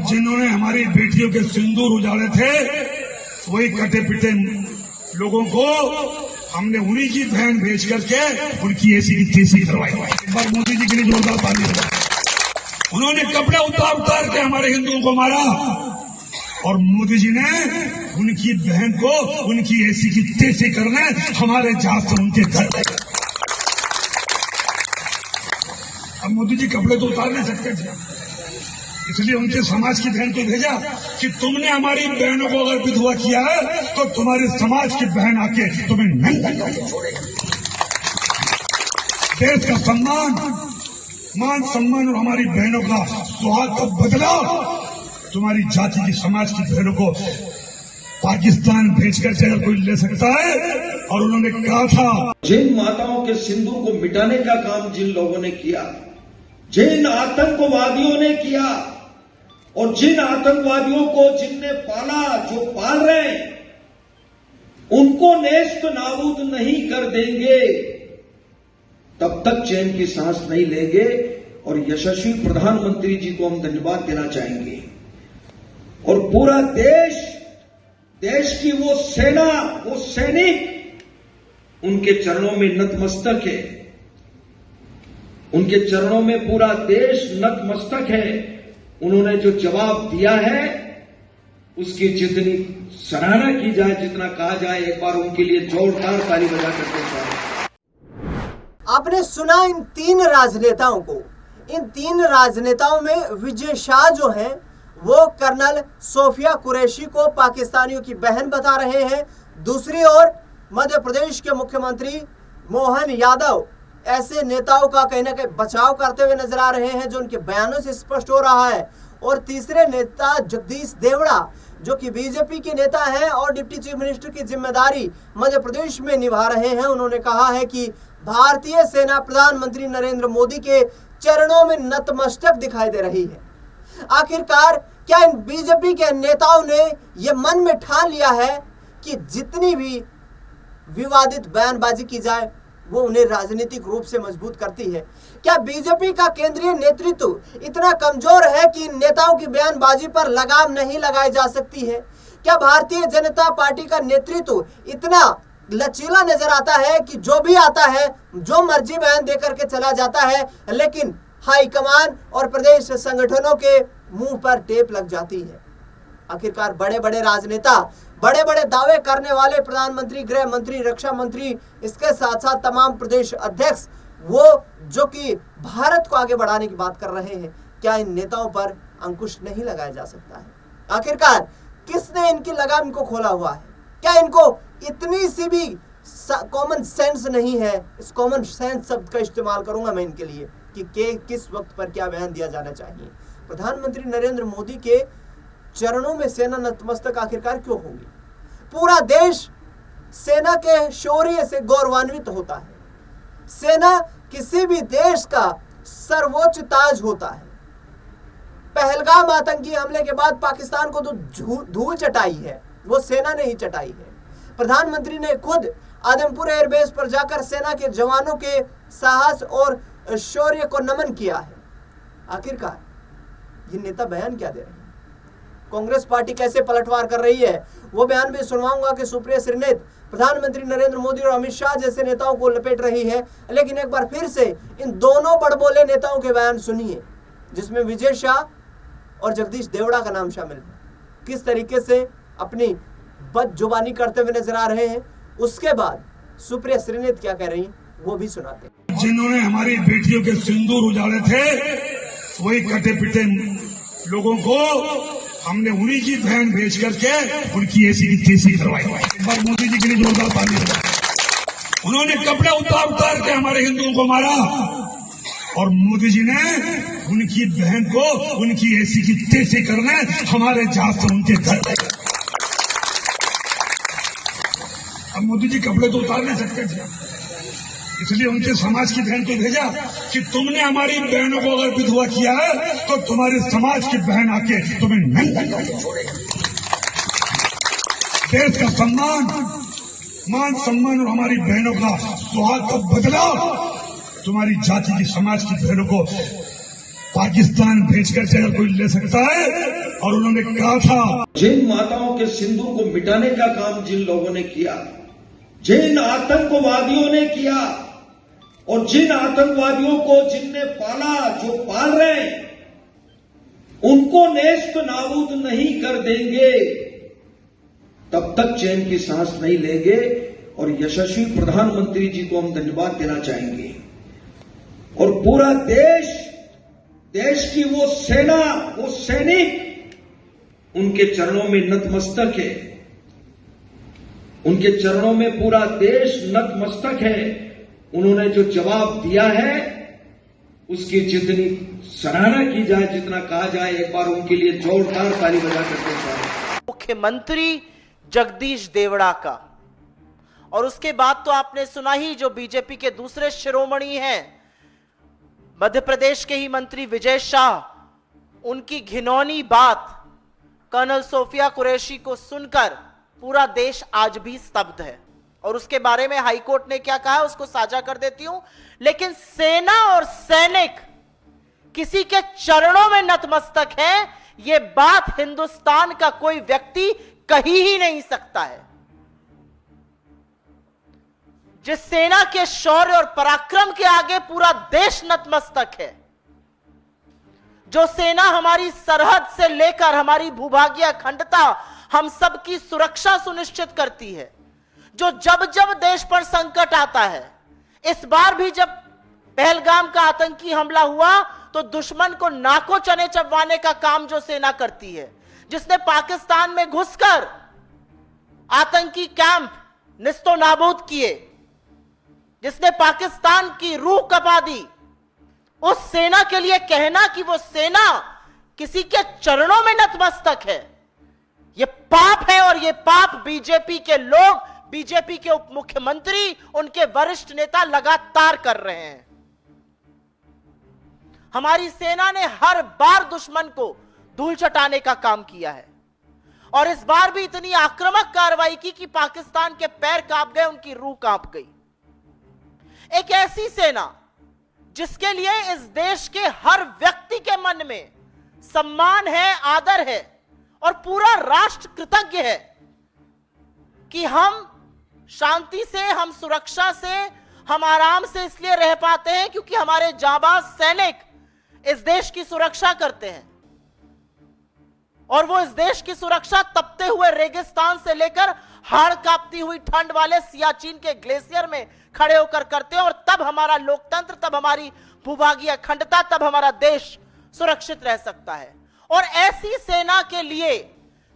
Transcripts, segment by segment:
जिन्होंने हमारी बेटियों के सिंदूर उजाड़े थे, वही कटे पिटे लोगों को हमने उन्हीं की बहन भेज करके उनकी ऐसी की तैसी करवाई। एक बार मोदी जी के लिए जोरदार ताली बजाओ। उन्होंने कपड़े उतार उतार के हमारे हिंदुओं को मारा और मोदी जी ने उनकी बहन को उनकी ऐसी की तैसी करने हमारे जहाज से उनके घर गए। अब मोदी जी कपड़े तो उतार नहीं सकते थे, इसलिए उनके समाज की बहन को भेजा कि तुमने हमारी बहनों को अगर विधवा किया है तो तुम्हारे समाज की बहन आके तुम्हें नंगा करके छोड़ेगी। देश का सम्मान, मान सम्मान और हमारी बहनों का सुहाग का बदला तुम्हारी जाति की समाज की बहनों को पाकिस्तान भेजकर अगर कोई ले सकता है। और उन्होंने कहा था, जिन माताओं के सिंदूर को मिटाने का काम जिन लोगों ने किया, जिन आतंकवादियों ने किया और जिन आतंकवादियों को जिनने पाला, जो पाल रहे हैं, उनको नेस्त नाबूद नहीं कर देंगे तब तक चैन की सांस नहीं लेंगे। और यशस्वी प्रधानमंत्री जी को हम धन्यवाद देना चाहेंगे और पूरा देश की वो सेना, वो सैनिक उनके चरणों में नतमस्तक है। उनके चरणों में पूरा देश नतमस्तक है। उन्होंने जो जवाब दिया है उसकी जितनी सराहना की जाए, जितना कहा जाए, एक बार उनके लिए जोरदार ताली बजा करके जाए। आपने सुना इन तीन राजनेताओं को। इन तीन राजनेताओं में विजय शाह जो हैं वो कर्नल सोफिया कुरैशी को पाकिस्तानियों की बहन बता रहे हैं। दूसरी ओर मध्य प्रदेश के मुख्यमंत्री मोहन यादव ऐसे नेताओं का कहीं ना कहीं बचाव करते हुए नजर आ रहे हैं, जो उनके बयानों से स्पष्ट हो रहा है। और तीसरे नेता जगदीश देवड़ा, जो कि बीजेपी के नेता हैं और डिप्टी चीफ मिनिस्टर की जिम्मेदारी मध्य प्रदेश में निभा रहे हैं, उन्होंने कहा है कि भारतीय सेना प्रधानमंत्री नरेंद्र मोदी के चरणों में नतमस्तक दिखाई दे रही है। आखिरकार क्या इन बीजेपी के नेताओं ने यह मन में ठान लिया है कि जितनी भी विवादित बयानबाजी की जाए वो उन्हें राजनीतिक रूप से मजबूत करती है? क्या बीजेपी का केंद्रीय नेतृत्व इतना कमजोर है कि इन नेताओं की बयानबाजी पर लगाम नहीं लगाई जा सकती है? क्या भारतीय जनता पार्टी का नेतृत्व इतना लचीला नजर आता है कि जो भी आता है, जो मर्जी बयान देकर के चला जाता है, लेकिन हाईकमान और प्रदेश संगठनों के मुंह पर टेप लग जाती है? आखिरकार बड़े बड़े राजनेता, बड़े बड़े दावे करने वाले प्रधानमंत्री, गृह मंत्री, रक्षा मंत्री, इसके साथ साथ तमाम प्रदेश अध्यक्ष, वो जो कि भारत को आगे बढ़ाने की बात कर रहे हैं, क्या इन नेताओं पर अंकुश नहीं लगाया जा सकता है? आखिरकार किसने इनकी लगाम को खोला हुआ है? क्या इनको इतनी सी भी कॉमन सेंस नहीं है? इस कॉमन सेंस शब्द का इस्तेमाल करूंगा मैं इनके लिए कि किस वक्त पर क्या बयान दिया जाना चाहिए। प्रधानमंत्री नरेंद्र मोदी के चरणों में सेना नतमस्तक आखिरकार क्यों होगी? पूरा देश सेना के शौर्य से गौरवान्वित होता है। सेना किसी भी देश का सर्वोच्च ताज होता है। पहलगाम आतंकी हमले के बाद पाकिस्तान को तो धूल चटाई है, वो सेना ने ही चटाई है। प्रधानमंत्री ने खुद आदमपुर एयरबेस पर जाकर सेना के जवानों के साहस और शौर्य को नमन किया है। आखिरकार ये नेता बयान क्या दे रहे हैं? कांग्रेस पार्टी कैसे पलटवार कर रही है वो बयान भी सुनवाऊंगा कि सुप्रिया श्रीनेत प्रधानमंत्री नरेंद्र मोदी और अमित शाह जैसे नेताओं को लपेट रही है। लेकिन एक बार फिर से इन दोनों बड़बोले नेताओं के बयान सुनिए, जिसमें विजय शाह और जगदीश देवड़ा का नाम शामिल है। किस तरीके से अपनी बदजुबानी करते हुए नजर आ रहे हैं, उसके बाद सुप्रिया श्रीनेत क्या कह रही है वो भी सुनाते हैं। जिन्होंने हमारी बेटियों के सिंदूर उजाड़े थे, वही कटे पिटे लोगों को हमने उन्हीं की बहन भेज करके उनकी ऐसी की तैसी करवाई। एक बार मोदी जी के लिए जोरदार ताली बजाओ। उन्होंने कपड़े उतार उतार के हमारे हिंदुओं को मारा और मोदी जी ने उनकी बहन को उनकी ऐसी की तैसी करने हमारे जहाज से उनके घर गए। अब मोदी जी कपड़े तो उतार नहीं सकते थे, इसलिए उनके समाज की बहन को भेजा कि तुमने हमारी बहनों को अगर विधवा किया है तो तुम्हारे समाज की बहन आके तुम्हें नंगा करके छोड़ेगी। देश का सम्मान, मान सम्मान और हमारी बहनों का सुहाग का बदला तुम्हारी जाति की समाज की बहनों को पाकिस्तान भेजकर के अगर कोई ले सकता है। और उन्होंने कहा था जिन माताओं के सिंदूर को मिटाने का काम जिन लोगों ने किया, जिन आतंकवादियों ने किया और जिन आतंकवादियों को जिनने पाला, जो पाल रहे हैं, उनको नेस्त नाबूद नहीं कर देंगे तब तक चैन की सांस नहीं लेंगे। और यशस्वी प्रधानमंत्री जी को हम धन्यवाद देना चाहेंगे और पूरा देश की वो सेना, वो सैनिक उनके चरणों में नतमस्तक है। उनके चरणों में पूरा देश नतमस्तक है। उन्होंने जो जवाब दिया है उसकी जितनी सराहना की जाए, जितना कहा जाए, एक बार उनके लिए जोरदार ताली बजा करके जाए। मुख्यमंत्री जगदीश देवड़ा का, और उसके बाद तो आपने सुना ही जो बीजेपी के दूसरे शिरोमणि हैं, मध्य प्रदेश के ही मंत्री विजय शाह, उनकी घिनौनी बात कर्नल सोफिया कुरैशी को सुनकर पूरा देश आज भी स्तब्ध है। और उसके बारे में हाईकोर्ट ने क्या कहा है उसको साझा कर देती हूं। लेकिन सेना और सैनिक किसी के चरणों में नतमस्तक है, यह बात हिंदुस्तान का कोई व्यक्ति कही ही नहीं सकता है। जिस सेना के शौर्य और पराक्रम के आगे पूरा देश नतमस्तक है, जो सेना हमारी सरहद से लेकर हमारी भूभागीय अखंडता, हम सबकी सुरक्षा सुनिश्चित करती है, जो जब जब देश पर संकट आता है, इस बार भी जब पहलगाम का आतंकी हमला हुआ तो दुश्मन को नाको चने चबवाने का काम जो सेना करती है, जिसने पाकिस्तान में घुसकर आतंकी कैंप निस्तो नाबूद किए, जिसने पाकिस्तान की रूह कपा दी, उस सेना के लिए कहना कि वो सेना किसी के चरणों में नतमस्तक है, यह पाप है। और यह पाप बीजेपी के लोग, बीजेपी के उप मुख्यमंत्री, उनके वरिष्ठ नेता लगातार कर रहे हैं। हमारी सेना ने हर बार दुश्मन को धूल चटाने का काम किया है और इस बार भी इतनी आक्रामक कार्रवाई की कि पाकिस्तान के पैर कांप गए, उनकी रूह कांप गई। एक ऐसी सेना जिसके लिए इस देश के हर व्यक्ति के मन में सम्मान है, आदर है और पूरा राष्ट्र कृतज्ञ है कि हम शांति से, हम सुरक्षा से, हम आराम से इसलिए रह पाते हैं क्योंकि हमारे जाबाज सैनिक इस देश की सुरक्षा करते हैं। और वो इस देश की सुरक्षा तपते हुए रेगिस्तान से लेकर हाड़ कांपती हुई ठंड वाले सियाचिन के ग्लेशियर में खड़े होकर करते हैं। और तब हमारा लोकतंत्र, तब हमारी भूभागीय अखंडता, तब हमारा देश सुरक्षित रह सकता है। और ऐसी सेना के लिए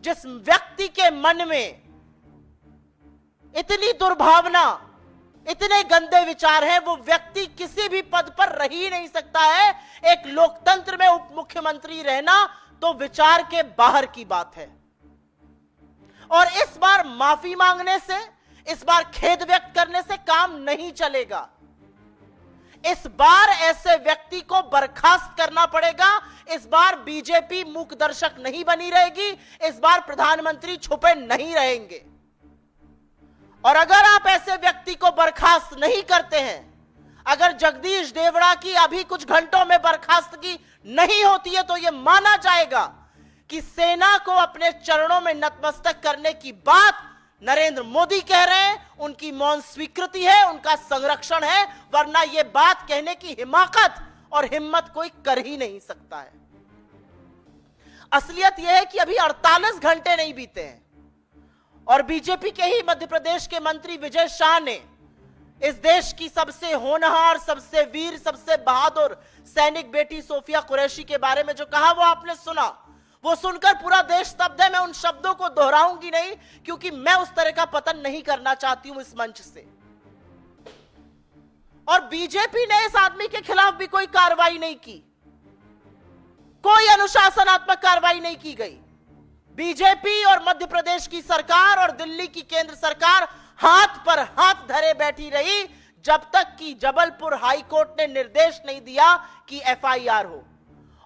जिस व्यक्ति के मन में इतनी दुर्भावना, इतने गंदे विचार हैं, वो व्यक्ति किसी भी पद पर रह ही नहीं सकता है। एक लोकतंत्र में उप मुख्यमंत्री रहना तो विचार के बाहर की बात है। और इस बार माफी मांगने से, इस बार खेद व्यक्त करने से काम नहीं चलेगा। इस बार ऐसे व्यक्ति को बर्खास्त करना पड़ेगा। इस बार बीजेपी मूक दर्शक नहीं बनी रहेगी। इस बार प्रधानमंत्री छुपे नहीं रहेंगे। और अगर आप ऐसे व्यक्ति को बर्खास्त नहीं करते हैं, अगर जगदीश देवड़ा की अभी कुछ घंटों में बर्खास्तगी नहीं होती है, तो यह माना जाएगा कि सेना को अपने चरणों में नतमस्तक करने की बात नरेंद्र मोदी कह रहे हैं, उनकी मौन स्वीकृति है, उनका संरक्षण है, वरना यह बात कहने की हिमाकत और हिम्मत कोई कर ही नहीं सकता है। असलियत यह है कि अभी 48 घंटे नहीं बीते हैं और बीजेपी के ही मध्य प्रदेश के मंत्री विजय शाह ने इस देश की सबसे होनहार, सबसे वीर, सबसे बहादुर सैनिक बेटी सोफिया कुरैशी के बारे में जो कहा वो आपने सुना। वो सुनकर पूरा देश स्तब्ध है। मैं उन शब्दों को दोहराऊंगी नहीं क्योंकि मैं उस तरह का पतन नहीं करना चाहती हूं इस मंच से। और बीजेपी ने इस आदमी के खिलाफ भी कोई कार्रवाई नहीं की, कोई अनुशासनात्मक कार्रवाई नहीं की गई। बीजेपी और मध्य प्रदेश की सरकार और दिल्ली की केंद्र सरकार हाथ पर हाथ धरे बैठी रही जब तक कि जबलपुर हाईकोर्ट ने निर्देश नहीं दिया कि एफआईआर हो।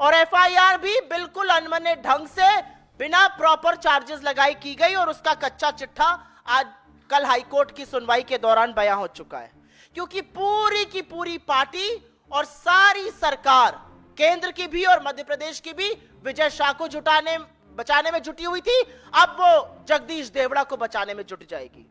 और एफआईआर भी बिल्कुल अनमने ढंग से बिना प्रॉपर चार्जेस लगाई की गई और उसका कच्चा चिट्ठा आज कल हाईकोर्ट की सुनवाई के दौरान बयां हो चुका है। क्योंकि पूरी की पूरी पार्टी और सारी सरकार केंद्र की भी और मध्य प्रदेश की भी विजय शाह को बचाने में जुटी हुई थी, अब वो जगदीश देवड़ा को बचाने में जुट जाएगी।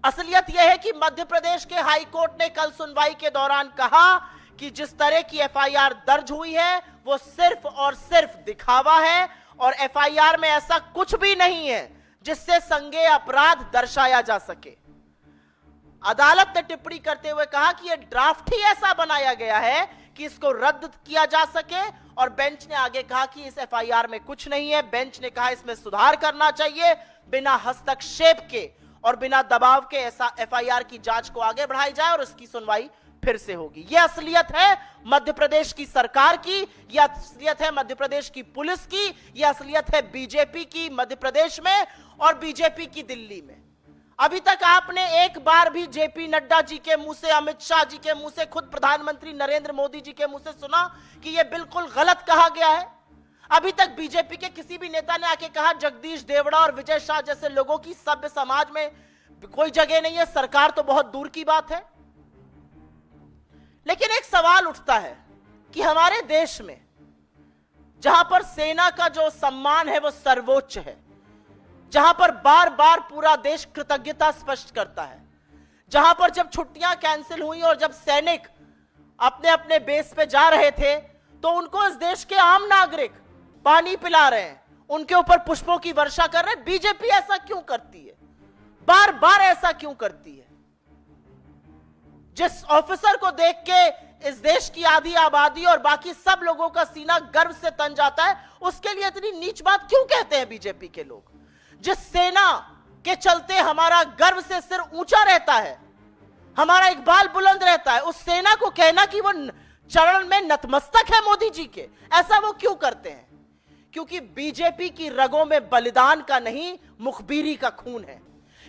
असलियत यह है कि मध्य प्रदेश के हाई कोर्ट ने कल सुनवाई के दौरान कहा कि जिस तरह की एफआईआर दर्ज हुई है वो सिर्फ और सिर्फ दिखावा है और एफआईआर में ऐसा कुछ भी नहीं है जिससे संज्ञेय अपराध दर्शाया जा सके। अदालत ने टिप्पणी करते हुए कहा कि यह ड्राफ्ट ही ऐसा बनाया गया है कि इसको रद्द किया जा सके और बेंच ने आगे कहा कि इस एफआईआर में कुछ नहीं है। बेंच ने कहा इसमें सुधार करना चाहिए, बिना हस्तक्षेप के और बिना दबाव के ऐसा एफआईआर की जांच को आगे बढ़ाई जाए और उसकी सुनवाई फिर से होगी। यह असलियत है मध्य प्रदेश की सरकार की, यह असलियत है मध्य प्रदेश की पुलिस की, यह असलियत है बीजेपी की मध्य प्रदेश में और बीजेपी की दिल्ली में। अभी तक आपने एक बार भी जेपी नड्डा जी के मुंह से, अमित शाह जी के मुंह से, खुद प्रधानमंत्री नरेंद्र मोदी जी के मुंह से सुना कि यह बिल्कुल गलत कहा गया है? अभी तक बीजेपी के किसी भी नेता ने आके कहा जगदीश देवड़ा और विजय शाह जैसे लोगों की सभ्य समाज में कोई जगह नहीं है, सरकार तो बहुत दूर की बात है। लेकिन एक सवाल उठता है कि हमारे देश में जहां पर सेना का जो सम्मान है वो सर्वोच्च है, जहां पर बार बार पूरा देश कृतज्ञता स्पष्ट करता है, जहां पर जब छुट्टियां कैंसिल हुई और जब सैनिक अपने अपने बेस पे जा रहे थे तो उनको इस देश के आम नागरिक पानी पिला रहे हैं, उनके ऊपर पुष्पों की वर्षा कर रहे हैं। बीजेपी ऐसा क्यों करती है? बार बार ऐसा क्यों करती है? जिस ऑफिसर को देख के इस देश की आधी आबादी और बाकी सब लोगों का सीना गर्व से तन जाता है, उसके लिए इतनी नीच बात क्यों कहते हैं बीजेपी के लोग? जिस सेना के चलते हमारा गर्व से सिर ऊंचा रहता है, हमारा इकबाल बुलंद रहता है, उस सेना को कहना कि वो चरण में नतमस्तक है मोदी जी के, ऐसा वो क्यों करते हैं? क्योंकि बीजेपी की रगों में बलिदान का नहीं, मुखबिरी का खून है।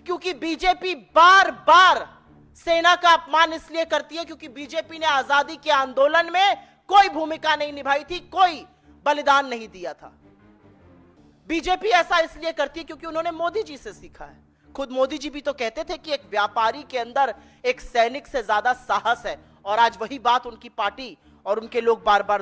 क्योंकि बीजेपी बार बार सेना का अपमान इसलिए करती है क्योंकि बीजेपी ने आजादी के आंदोलन में कोई भूमिका नहीं निभाई थी, कोई बलिदान नहीं दिया था। बीजेपी ऐसा इसलिए करती है क्योंकि उन्होंने मोदी जी से सीखा है। खुद मोदी जी भी तो कहते थे कि एक व्यापारी के अंदर एक सैनिक से ज्यादा साहस है, और आज वही बात उनकी पार्टी और उनके लोग बार बार